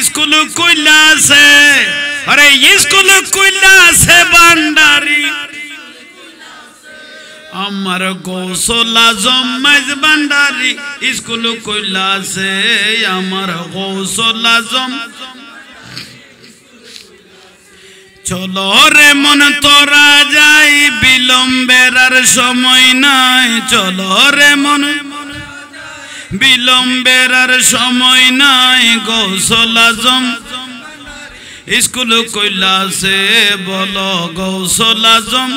School কইলাছে আরে school কইলাছে ভান্ডারি আমার গৌসুল আজম মাইজ ভান্ডারি স্কুল কইলাছে আমার গৌসুল আজম চলো রে মন তোরা যাই বিলম্বের আর সময় নাই চলো রে মন বিলম্বের আর সময় নাই গৌসুল আজম স্কুল কইলাছে বলো গৌসুল আজম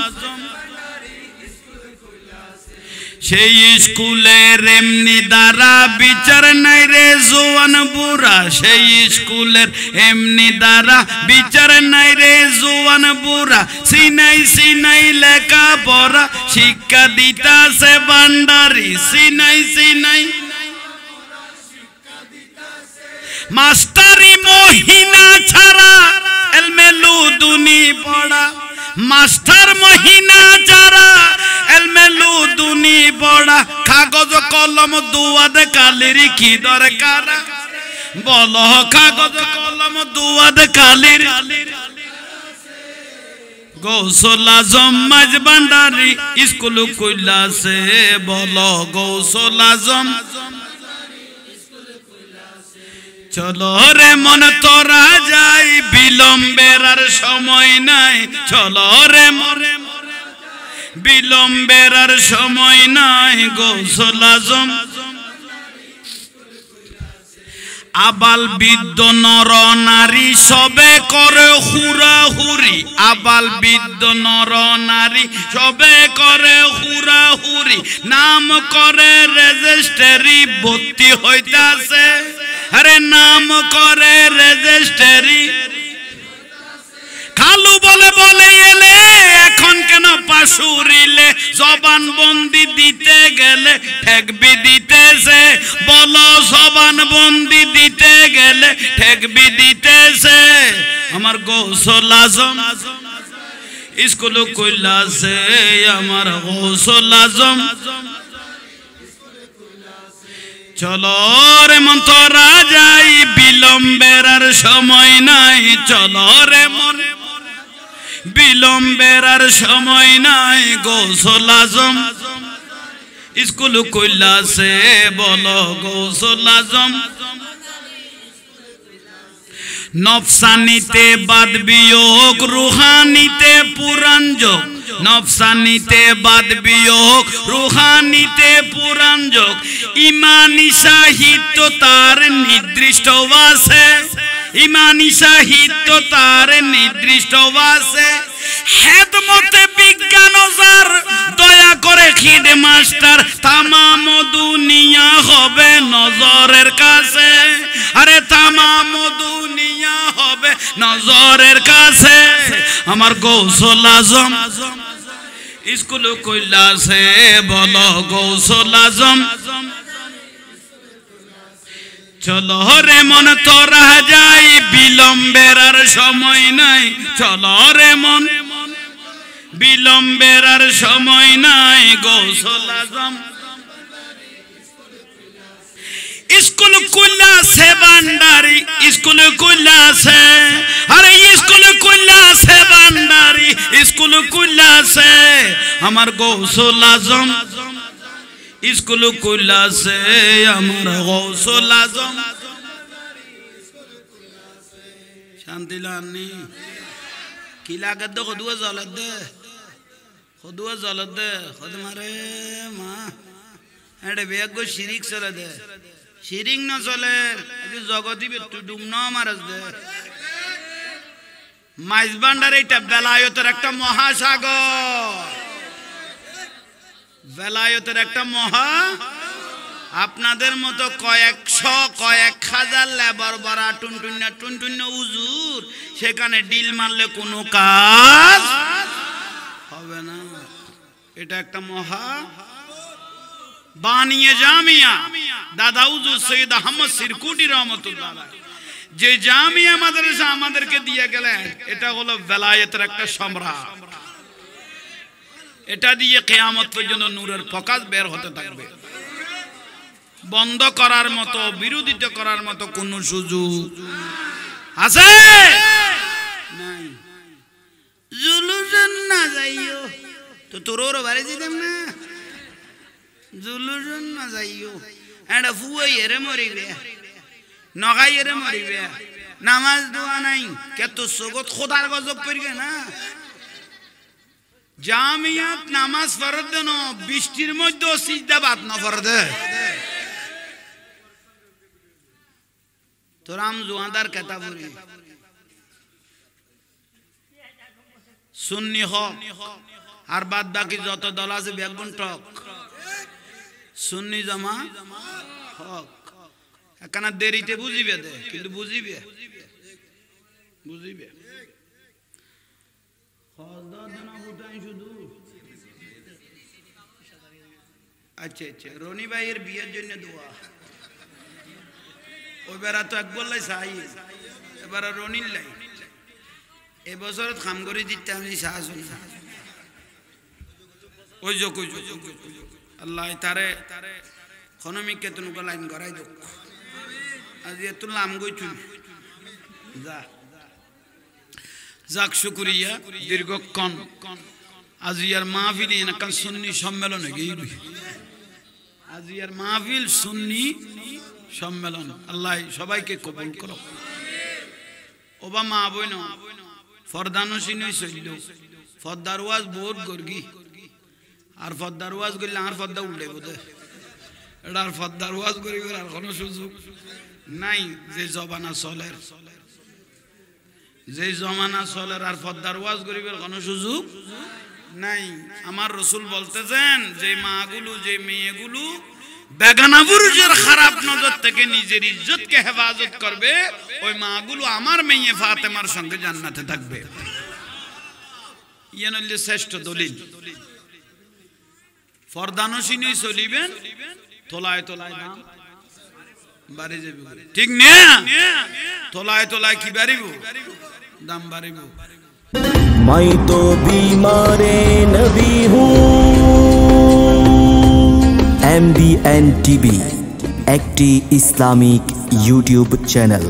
সেই স্কুলের এমনি দ্বারা বিচার নাই রে জোয়ান বুড়া সেই স্কুলের এমনি দ্বারা বিচার নাই রে জোয়ান বুড়া সিনাই সিনাই লেখা পড়া শিক্ষা দিতাছে ভান্ডারি সিনাই সিনাই মাস্টারি মহিনা ছাড়া এলমে লুদুনি পড়া মাস্টার মহিনা ছাড়া এলমে লুদুনি পড়া কাগজ কলম দুয়াদ কালির কি দরকার বলো কাগজ কলম দুয়াদ কালির গৌসুল আজম মাইজ ভান্ডারি স্কুল কইলাছে বলো গৌসুল আজম চলো রে মন তোরা যাই বিলম্বের আর সময় নাই চলো রে মরে বিলম্বের আর সময় নাই গৌসুল আজম আবাল বৃদ্ধ নর নারী সবে করে হুরাহুরি আবাল বৃদ্ধ নর নারী সবে করে হুরাহুরি নাম করে রেজিস্ট্রি ভর্তি হইতাছে আরে নাম করে রেজিস্ট্রি খালু বলে বলে এলে এখন কেন পাশুরিলে জবান বন্দি দিতে গেলে ঠেকবি দিতেছে বলো জবান বন্দি দিতে গেলে ঠেকবি দিতেছে আমার গৌসুল আজম স্কুল কইলাছে আমার গৌসুল আজম চলো রে মন তোরা যাই বিলম্বের আর সময় নাই চলো রে মন বিলম্বের আর সময় নাই গৌসুল আজম স্কুল কইলাছে বলো গৌসুল আজম নফসানিতে বাদ বিয়োগ রুহানিতে পুরাণ যোগ নফসানিতে বাদ বিয়োগ রুহানিতে পুরাণ যোগ ইমানি সাহিত্য তার নির্দিষ্ট আছে ইমানি সাহিত্য তার নির্দিষ্ট আছে হেদমতে বিজ্ঞান যার দয়া করে খিদ মাস্টার তামাম দুনিয়া হবে নজরের কাছে আরে তামাম দুনিয়া হবে নজরের কাছে আমার গৌসুল আজম স্কুল কইলাছে বলো গৌসুল আজম চলো রে মন তোরা যাই বিলম্বের আর সময় নাই চলো রে মন বিলম্বের আর সময় নাই গৌসুল আজম স্কুল কইলাছে ভান্ডারি স্কুল কইলাছে আরে স্কুল কইলাছে ভান্ডারি স্কুল কইলাছে আমার গৌসুল আজম স্কুল কইলাছে আমার গৌসুল আজম শান্তি লানি কি লাগে দে খদুয়া জ্বলে দে খদুয়া জ্বলে দে খদ মারে মা এটা বেগ শিরিক চলে দে শিরিক না চলে জগতি ডুম ন মারাজ দে মাইজ ভান্ডার এটা বেলায়তের একটা মহাসাগর বেলায়তের একটা মহা আপনাদের মতো কয়েকশো কয়েক হাজার লেবার বাড়া টুনটুন্য উজুর সেখানে ডিল মারলে কোনো কাজ হবে না এটা একটা মহা বানিয়ে জামিয়া দাদা হুজুর সৈয়দ আহমদ সিরকুটি রহমতুল্লাহ যে জামিয়া মাদ্রাসা আমাদেরকে দিয়ে গেলেন এটা হলো বেলায়েতের একটা সম্রাট এটা দিয়ে কিয়ামত পর্যন্ত নূরের প্রকাশ বের হতে থাকবে বন্ধ করার মতো বিরোধিতা করার মতো কোনো সুযোগ আছে নাই জুলুজন না যাইও তো তোর বাড়ি যেতাম না জুলুজন না যাইও এটা ফুয়াই এরে মরিবে নগাই এরে মরিবে নামাজ দোয়া নাই কে তো সগত খোদার গজব পড়বে না জামিয়াত নামাজ ফরজ দেন বৃষ্টির মধ্যে সিজদা বাদ না ফরজ তোরাম জোয়াদার কেতাবুরি সুন্নি হক আর বাদ বাকি যত দল আছে বেগুন টক সুন্নি জামা হক এখানে দেরিতে বুঝিবে দে কিন্তু বুঝিবে বুঝিবে আচ্ছা আচ্ছা রনি ভাইয়ের বিয়ের জন্য দোয়া ওই বেড়া তো এক বললাই চাই এবার রনির লাই এবছর খাম করে দিতে আমি সাহস ওই যোগ আল্লাহ তারে খনমিককে তুনুকে লাইন করাই দোক আজ এত লাম গইছুন যা যাক শুকরিয়া দীর্ঘক্ষণ আজ ইয়ার মাহফিল এনাকান সুন্নি সম্মেলনে গেইবি আজ ইয়ার মাহফিল সুন্নি সম্মেলন আল্লাহ সবাইকে কবুল করো ওবা মা বই না ফরদানসিন হইছিল ফদ্দার ওয়াজ বহুত গর্গি আর ফদ্দার ওয়াজ করলে আর ফদ্দা উল্টে বোধে এটা আর ফদ্দার ওয়াজ করিবার আর কোনো সুযোগ নাই যে জমানা চলের যে জমানা চলের আর ফদ্দার ওয়াজ করিবার কোনো সুযোগ নাই আমার রসুল বলতেছেন যে মাগুলো যে মেয়েগুলো বেগানা পুরুষের খারাপ নজর থেকে নিজের ইজ্জতকে হেফাজত করবে ওই মাগুলো আমার মেয়ে ফাতেমার সঙ্গে জান্নাতে থাকবে ইয়ান হইল শ্রেষ্ঠ দলিল ফরদানসিনী চলিবেন তোলায় তোলায় দাম বাড়ি যাবে ঠিক না তোলায় তোলায় কি বাড়িব দাম বাড়িব मैं तो बीमार नबी हूँ MBN TV একটি ইসলামিক ইউটিউব চ্যানেল।